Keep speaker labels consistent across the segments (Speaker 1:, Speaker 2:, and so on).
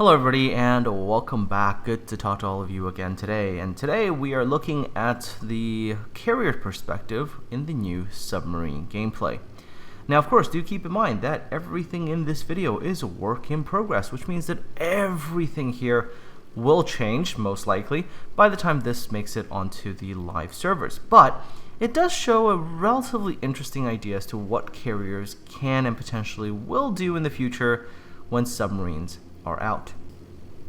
Speaker 1: Hello everybody and welcome back. Good to talk to all of you again today. And today we are looking at the carrier perspective in the new Submarine gameplay. Now of course, do keep in mind that everything in this video is a work in progress, which means that everything here will change, most likely, by the time this makes it onto the live servers. But it does show a relatively interesting idea as to what carriers can and potentially will do in the future when submarines are out.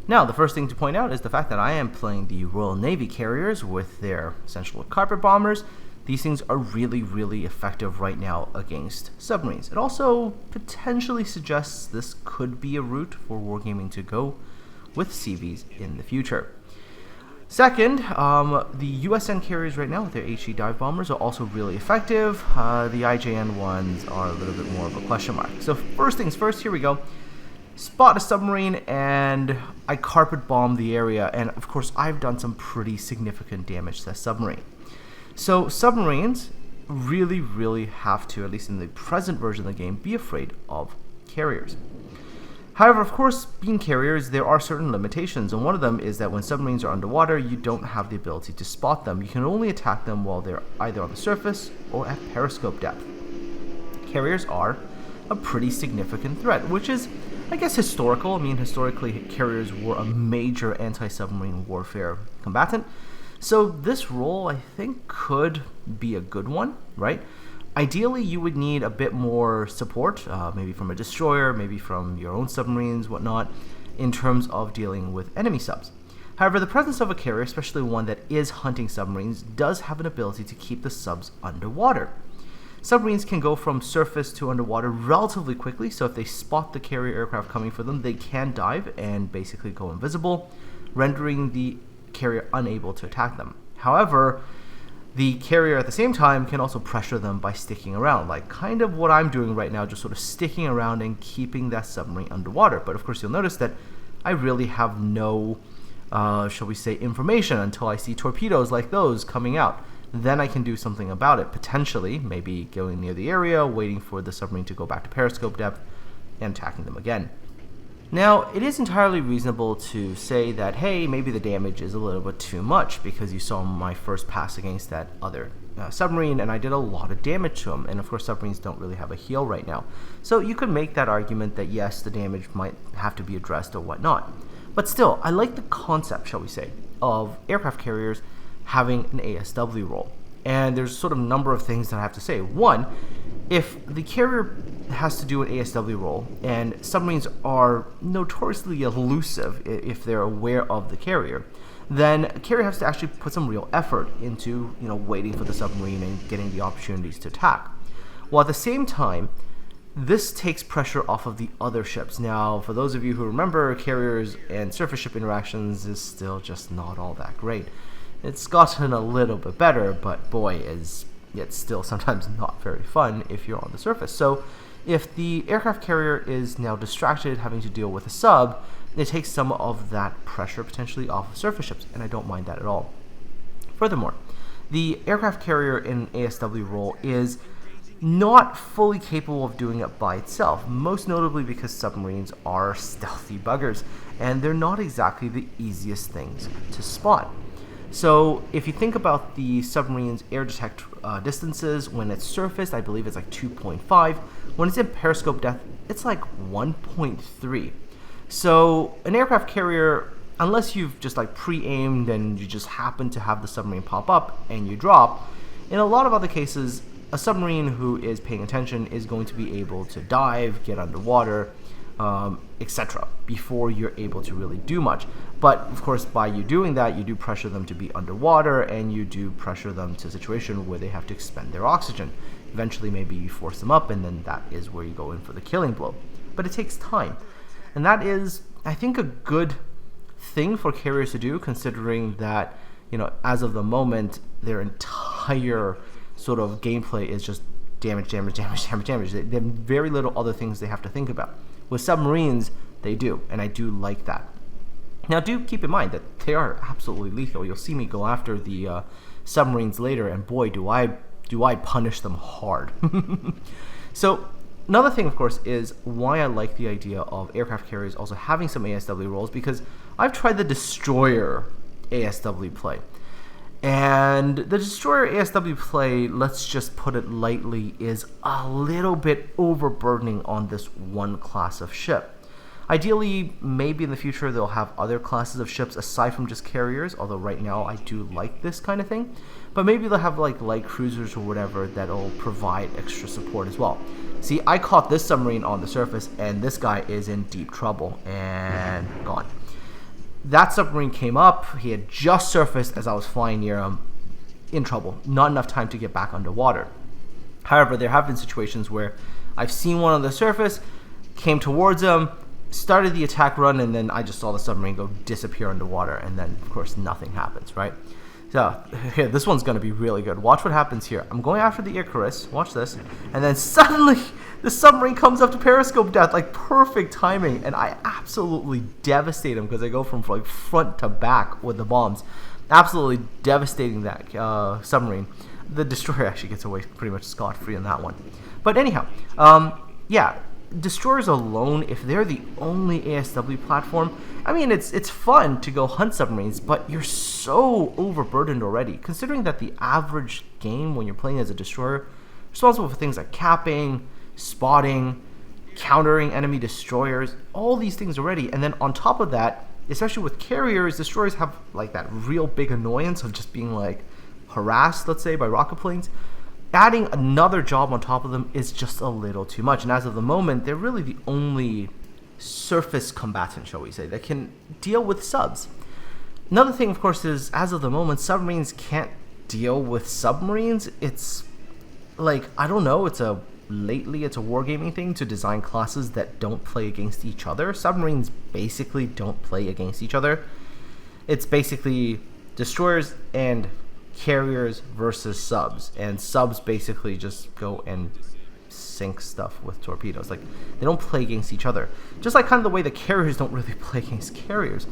Speaker 1: Now, the first thing to point out is the fact that I am playing the Royal Navy carriers with their essential carpet bombers. These things are really effective right now against submarines. It also potentially suggests this could be a route for wargaming to go with CVs in the future. Second, the USN carriers right now with their HE dive bombers are also really effective. The IJN ones are a little bit more of a question mark. So first things first, here we go. Spot a submarine and I carpet bomb the area, and of course I've done some pretty significant damage to that submarine. So submarines really have to, at least in the present version of the game, be afraid of carriers. However, of course, being carriers, there are certain limitations, and one of them is that when submarines are underwater, you don't have the ability to spot them. You can only attack them while they're either on the surface or at periscope depth. Carriers are a pretty significant threat, which is, I guess, historical. I mean, historically, carriers were a major anti-submarine warfare combatant. So this role, I think, could be a good one, right? Ideally, you would need a bit more support, maybe from a destroyer, maybe from your own submarines, whatnot, in terms of dealing with enemy subs. However, the presence of a carrier, especially one that is hunting submarines, does have an ability to keep the subs underwater. Submarines can go from surface to underwater relatively quickly, so if they spot the carrier aircraft coming for them, they can dive and basically go invisible, rendering the carrier unable to attack them. However, the carrier at the same time can also pressure them by sticking around, like kind of what I'm doing right now, just sort of sticking around and keeping that submarine underwater. But of course, you'll notice that I really have no, shall we say, information until I see torpedoes like those coming out. Then I can do something about it, potentially, maybe going near the area, waiting for the submarine to go back to periscope depth, and attacking them again. Now, it is entirely reasonable to say that, hey, maybe the damage is a little bit too much because you saw my first pass against that other submarine, and I did a lot of damage to him, and of course submarines don't really have a heal right now. So you could make that argument that yes, the damage might have to be addressed or whatnot. But still, I like the concept, shall we say, of aircraft carriers having an ASW role. And there's sort of a number of things that I have to say. One, if the carrier has to do an ASW role, and submarines are notoriously elusive if they're aware of the carrier, then a carrier has to actually put some real effort into, waiting for the submarine and getting the opportunities to attack. While at the same time, this takes pressure off of the other ships. Now, for those of you who remember, carriers and surface ship interactions is still just not all that great. It's gotten a little bit better, but boy, it's still sometimes not very fun if you're on the surface. So if the aircraft carrier is now distracted having to deal with a sub, it takes some of that pressure potentially off of surface ships, and I don't mind that at all. Furthermore, the aircraft carrier in ASW role is not fully capable of doing it by itself, most notably because submarines are stealthy buggers, and they're not exactly the easiest things to spot. So if you think about the submarine's air detect distances, when it's surfaced, I believe it's like 2.5. When it's in periscope depth, it's like 1.3. So an aircraft carrier, unless you've just like pre-aimed and you just happen to have the submarine pop up and you drop, in a lot of other cases, a submarine who is paying attention is going to be able to dive, get underwater, etc., before you're able to really do much. But of course, by you doing that, you do pressure them to be underwater, and you do pressure them to a situation where they have to expend their oxygen. Eventually, maybe you force them up, and then that is where you go in for the killing blow. But it takes time, and that is, I think, a good thing for carriers to do, considering that, as of the moment, their entire sort of gameplay is just damage. They have very little other things they have to think about. With submarines, they do, and I do like that. Now, do keep in mind that they are absolutely lethal. You'll see me go after the submarines later, and boy, do I punish them hard. So Another thing, of course, is why I like the idea of aircraft carriers also having some ASW roles, because I've tried the destroyer ASW play. And the destroyer ASW play, let's just put it lightly, is a little bit overburdening on this one class of ship. Ideally, maybe in the future they'll have other classes of ships aside from just carriers, although right now I do like this kind of thing. But maybe they'll have like light cruisers or whatever that'll provide extra support as well. See, I caught this submarine on the surface, and this guy is in deep trouble and gone. That submarine came up, he had just surfaced as I was flying near him, in trouble. Not enough time to get back underwater. However, there have been situations where I've seen one on the surface, came towards him, started the attack run, and then I just saw the submarine go disappear underwater, and then, of course, nothing happens, right? So, here, this one's going to be really good. Watch what happens here. I'm going after the Icarus. Watch this. And then suddenly, the submarine comes up to periscope depth, like perfect timing, and I absolutely devastate him because I go from like front to back with the bombs. Absolutely devastating that submarine. The destroyer actually gets away pretty much scot-free on that one. But anyhow, yeah, destroyers alone, if they're the only ASW platform, I mean, it's fun to go hunt submarines, but you're so overburdened already. Considering that the average game when you're playing as a destroyer, responsible for things like capping, spotting, countering enemy destroyers, all these things already. And then on top of that, especially with carriers, destroyers have like that real big annoyance of just being like harassed, let's say, by rocket planes. Adding another job on top of them is just a little too much. And as of the moment, they're really the only surface combatant, shall we say, that can deal with subs. Another thing, of course, is as of the moment, submarines can't deal with submarines. It's like, I don't know, lately it's a wargaming thing to design classes that don't play against each other. Submarines basically don't play against each other. It's basically destroyers and carriers versus subs, and subs basically just go and sink stuff with torpedoes. Like, they don't play against each other, just like kind of the way the carriers don't really play against carriers.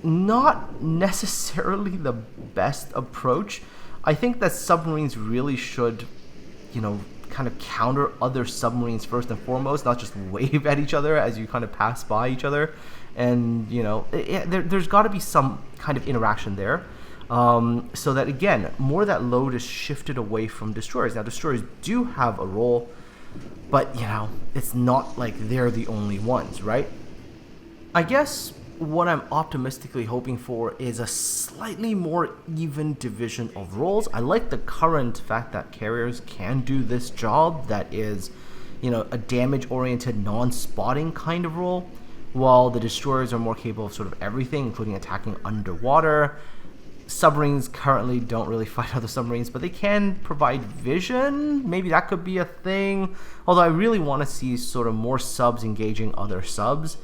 Speaker 1: Not necessarily the best approach. I think that submarines really should, kind of counter other submarines first and foremost, not just wave at each other as you kind of pass by each other. And there's got to be some kind of interaction there. So that, again, more of that load is shifted away from destroyers. Now, destroyers do have a role, but, it's not like they're the only ones, right? I guess what I'm optimistically hoping for is a slightly more even division of roles. I like the current fact that carriers can do this job that is, a damage-oriented, non-spotting kind of role, while the destroyers are more capable of sort of everything, including attacking underwater. Submarines currently don't really fight other submarines, but they can provide vision. Maybe that could be a thing. Although I really want to see sort of more subs engaging other subs,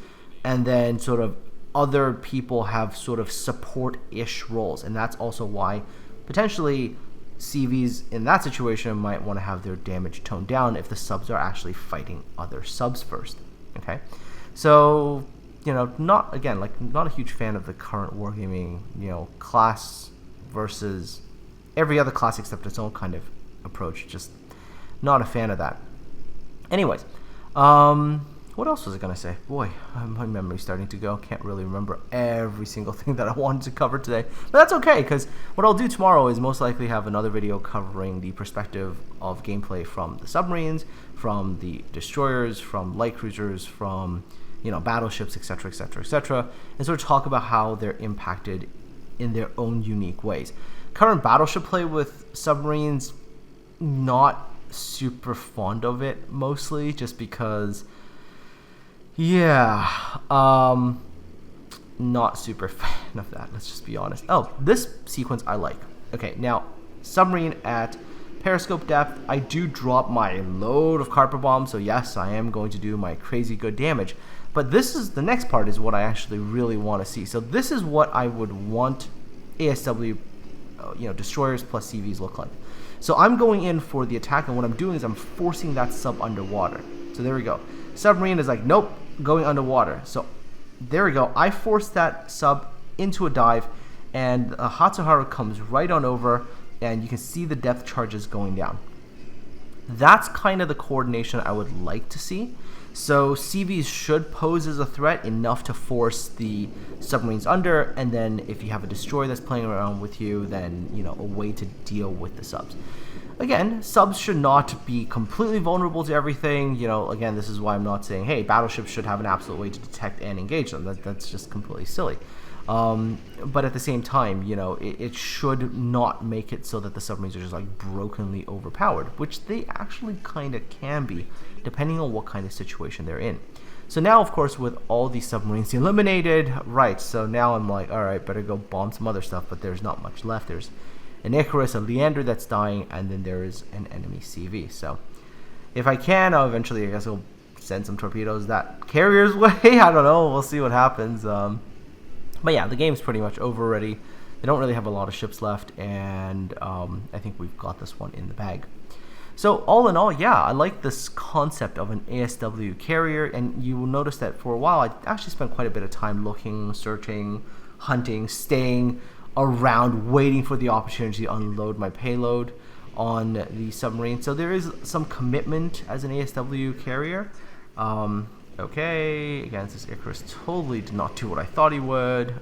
Speaker 1: and then sort of other people have sort of support-ish roles. And that's also why potentially CVs in that situation might want to have their damage toned down if the subs are actually fighting other subs first. Okay, so not a huge fan of the current wargaming, class versus every other class except its own kind of approach. Just not a fan of that. Anyways, what else was I going to say? Boy, my memory's starting to go. Can't really remember every single thing that I wanted to cover today. But that's okay, because what I'll do tomorrow is most likely have another video covering the perspective of gameplay from the submarines, from the destroyers, from light cruisers, from battleships, etc., etc., etc., and sort of talk about how they're impacted in their own unique ways. Current battleship play with submarines, not super fond of it, mostly just because, not super fan of that, let's just be honest. Oh, this sequence I like. Okay, now, submarine at periscope depth, I do drop my load of carpet bombs, so yes, I am going to do my crazy good damage. But the next part is what I actually really want to see. So this is what I would want ASW, destroyers plus CVs look like. So I'm going in for the attack, and what I'm doing is I'm forcing that sub underwater. So there we go. Submarine is like, nope, going underwater. So there we go. I forced that sub into a dive, and Hatsuharu comes right on over, and you can see the depth charges going down. That's kind of the coordination I would like to see. So CVs should pose as a threat enough to force the submarines under, and then if you have a destroyer that's playing around with you, then, you know, a way to deal with the subs. Again, subs should not be completely vulnerable to everything. You know, again, this is why I'm not saying, hey, battleships should have an absolute way to detect and engage them. That's just completely silly. But at the same time, you know, it should not make it so that the submarines are just like brokenly overpowered, which they actually kind of can be, depending on what kind of situation they're in. So now, of course, with all these submarines eliminated, right, so now I'm like, all right, better go bomb some other stuff, but there's not much left. There's an Icarus, a Leander that's dying, and then there is an enemy CV. So if I can, I'll eventually, I guess I'll send some torpedoes that carrier's way. I don't know. We'll see what happens. But yeah, the game's pretty much over already. They don't really have a lot of ships left, and I think we've got this one in the bag. So all in all, yeah, I like this concept of an ASW carrier, and you will notice that for a while I actually spent quite a bit of time looking, searching, hunting, staying around, waiting for the opportunity to unload my payload on the submarine. So there is some commitment as an ASW carrier. Okay, again, this Icarus totally did not do what I thought he would.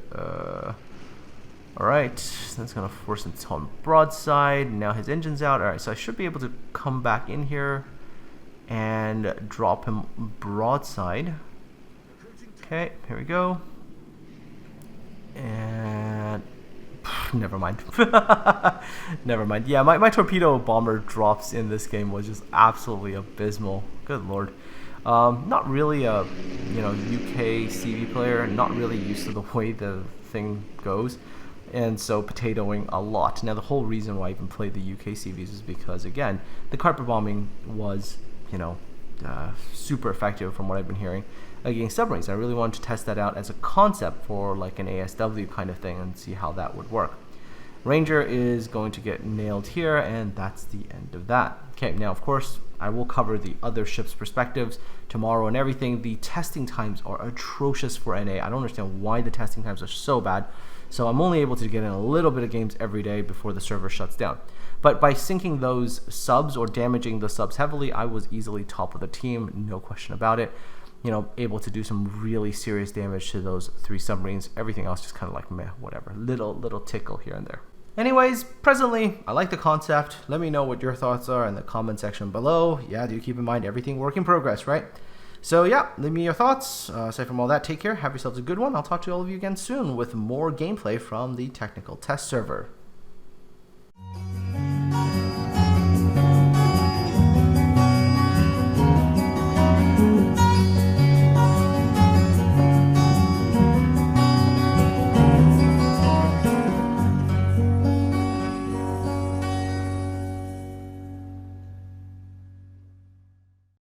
Speaker 1: Alright, that's going to force him on broadside. Now his engine's out. Alright, so I should be able to come back in here and drop him broadside. Okay, here we go. And never mind. Never mind. Yeah, my torpedo bomber drops in this game was just absolutely abysmal. Good lord. Not really a, you know, UK CV player, not really used to the way the thing goes, and so potatoing a lot. Now the whole reason why I even played the UK CVs is because, again, the carpet bombing was, you know, super effective from what I've been hearing against submarines. I really wanted to test that out as a concept for like an ASW kind of thing and see how that would work. Ranger is going to get nailed here, and that's the end of that. Okay, now of course I will cover the other ships' perspectives tomorrow and everything. The testing times are atrocious for NA. I don't understand why the testing times are so bad. So I'm only able to get in a little bit of games every day before the server shuts down. But by sinking those subs or damaging the subs heavily, I was easily top of the team, no question about it. You know, able to do some really serious damage to those 3 submarines. Everything else just kind of like meh, whatever. Little tickle here and there. Anyways, presently, I like the concept. Let me know what your thoughts are in the comment section below. Yeah, do keep in mind everything work in progress, right? So yeah, leave me your thoughts. Aside from all that, take care. Have yourselves a good one. I'll talk to all of you again soon with more gameplay from the technical test server.